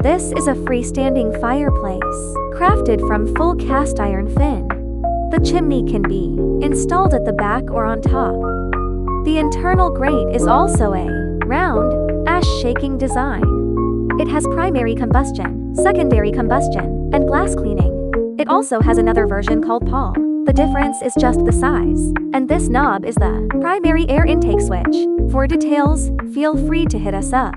This is a freestanding fireplace, crafted from full cast iron fin. The chimney can be installed at the back or on top. The internal grate is also a round, ash-shaking design. It has primary combustion, secondary combustion, and glass cleaning. It also has another version called Paul. The difference is just the size. And this knob is the primary air intake switch. For details, feel free to hit us up.